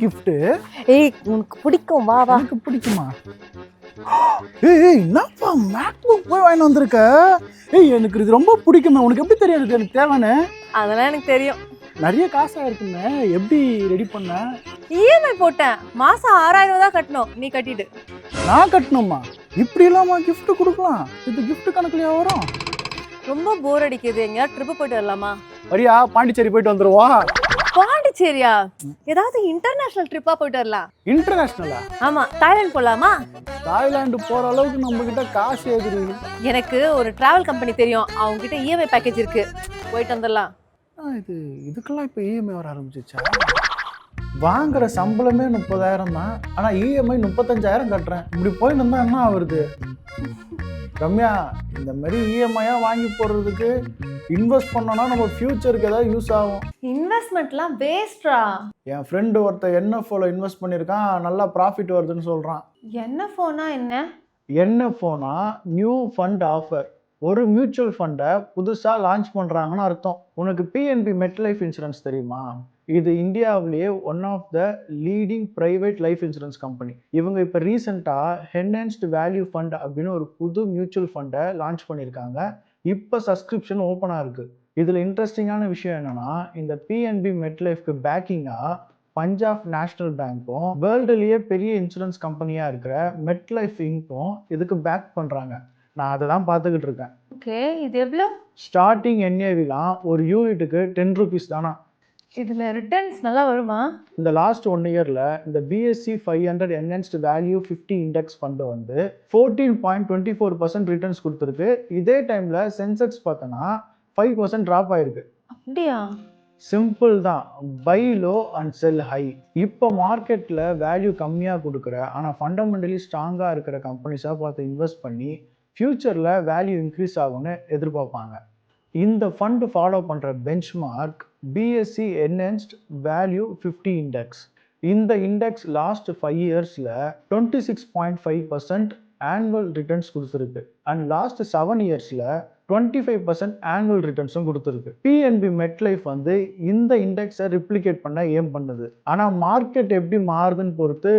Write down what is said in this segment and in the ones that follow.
Gift? ஏய் உனக்கு பிடிக்கும், வா வா. எனக்கு பிடிக்குமா? ஏய் என்னப்பா மேக்புக் போய் வாங்கிட்டு வந்திருக்க? ஏய் எனக்கு இது ரொம்ப பிடிக்குமே. உனக்கு எப்படி தெரியும் இது எனக்கு தேவைன்னு? அதெல்லாம் எனக்கு தெரியும். நிறைய காசா இருக்குமே, எப்படி ரெடி பண்ண? இஎம்ஐ போட்டேன். மாசம் 6000 தான் கட்டணும். நீ கட்டிடு. நான் கட்டணுமா? இப்படி இல்லாம கிஃப்ட் கொடுக்கலாம்? இது கிஃப்ட் கணக்குலயா வரும்? ரொம்ப போர் அடிக்குது. எங்கேயாவது ட்ரிப்பு போயிட்டு வரலாமா? வரியா பாண்டிச்சேரி போயிட்டு வந்துருவோம். பாண்டிச்சேரியா? ஏதாவது இன்டர்நேஷனல் ட்ரிப்பா போயிட்டு வரலாம். இன்டர்நேஷனலா? ஆமா, தாய்லாந்து போலாமா? தாய்லாந்து போற அளவுக்கு நம்ம கிட்ட காசு எதுக்கு? எனக்கு ஒரு டிராவல் கம்பெனி தெரியும். அவங்க கிட்ட இஎம்ஐ பேக்கேஜ் இருக்கு. போயிட்டு வந்துடலாம். இதுக்கெல்லாம் இப்போ இஎம்ஐ வர ஆரம்பிச்சிச்சா? வாங்குற சம்பளமே 30,000 தான், ஆனால் இஎம்ஐ 35,000 கட்டுறேன். இப்படி போயிட்டு இருந்தா என்ன ஆகுறது? ரம்யா, இந்த மாதிரி இஎம்ஐயா வாங்கி போடுறதுக்கு இன்வெஸ்ட் பண்ணோம்னா நம்ம ஃபியூச்சருக்கு ஏதாவது யூஸ் ஆகும். இன்வெஸ்ட்மெண்ட்லாம் வேஸ்ட்ரா. என் ஃப்ரெண்டு ஒருத்தர் என்எஃப்ஓல இன்வெஸ்ட் பண்ணியிருக்கான், நல்லா ப்ராஃபிட் வருதுன்னு சொல்கிறான். என்எஃப்ஓனா என்ன? என்எஃப்ஓனா நியூ ஃபண்ட் ஆஃபர். ஒரு மியூச்சுவல் ஃபண்டை புதுசாக லான்ச் பண்ணுறாங்கன்னு அர்த்தம். உனக்கு பிஎன்பி மெட் லைஃப் இன்சூரன்ஸ் தெரியுமா? இது இந்தியாவிலேயே one of the leading private life insurance company. இவங்க இப்போ ரீசெண்டாக என்ஹான்ஸ்டு வேல்யூ ஃபண்ட் அப்படின்னு ஒரு புது மியூச்சுவல் ஃபண்டை லான்ச் பண்ணியிருக்காங்க. இப்போ சப்ஸ்கிரிப்ஷன் ஓப்பனாக இருக்குது. இதில் இன்ட்ரெஸ்டிங்கான விஷயம் என்னென்னா, இந்த பிஎன்பி மெட் லைஃப்க்கு பேக்கிங்காக பஞ்சாப் நேஷனல் பேங்க்கும் வேர்ல்டுலேயே பெரிய இன்சூரன்ஸ் கம்பெனியாக இருக்கிற மெட் லைஃப் இங்க்கும் இதுக்கு பேக் பண்ணுறாங்க. நான் அதை தான் பார்த்துக்கிட்டு இருக்கேன். ஓகே, இது எவ்வளோ? ஸ்டார்டிங் என்ஏவிலாம் ஒரு யூனிட்டுக்கு 10 rupees தானா. இதில் ரிட்டர்ன்ஸ் நல்லா வருமா? இந்த லாஸ்ட் 1 இயரில் இந்த BSc 500 enhanced value 50 index fund வந்து 14.24% ரிட்டர்ன்ஸ் கொடுத்துருக்கு. இதே டைமில் சென்செக்ஸ் பார்த்தோன்னா 5% ட்ராப் ஆயிருக்கு. அப்படியா? சிம்பிள் தான், buy low and sell high. இப்போ மார்க்கெட்டில் வேல்யூ கம்மியாக கொடுக்குற ஆனால் ஃபண்டமெண்டலி ஸ்ட்ராங்காக இருக்கிற கம்பெனிஸாக பார்த்து இன்வெஸ்ட் பண்ணி ஃப்யூச்சரில் வேல்யூ இன்க்ரீஸ் ஆகும்னு எதிர்பார்ப்பாங்க. இந்த ஃபண்டு ஃபாலோ பண்ணுற benchmark BSc enhanced value 50 index. இந்த இண்டெக்ஸ் லாஸ்ட் 5 இயர்ஸில் 26.5% ஆனுவல் ரிட்டர்ன்ஸ் கொடுத்துருக்கு. அண்ட் லாஸ்ட் 7 இயர்ஸில் 25% ஆனுவல் ரிட்டர்ன்ஸும் கொடுத்துருக்கு. பிஎன்பி மெட் லைஃப் வந்து இந்த இண்டெக்ஸை ரிப்ளிகேட் பண்ண ஏம் பண்ணுது. ஆனால் மார்க்கெட் எப்படி மாறுதுன்னு பொறுத்து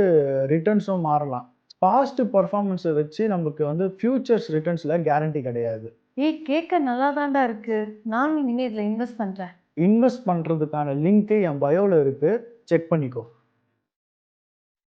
ரிட்டர்ன்ஸும் மாறலாம். பாஸ்ட் பர்ஃபார்மன்ஸை வச்சு நமக்கு வந்து ஃபியூச்சர்ஸ் ரிட்டர்ன்ஸில் கேரண்டி கிடையாது. கேட்க நல்லா தான்டா இருக்கு. நானும் இனிமேல் இதில் இன்வெஸ்ட் பண்ணுறேன். இன்வெஸ்ட் பண்ணுறதுக்கான லிங்க்கு என் பயோவில் இருக்குது, செக் பண்ணிக்கோ.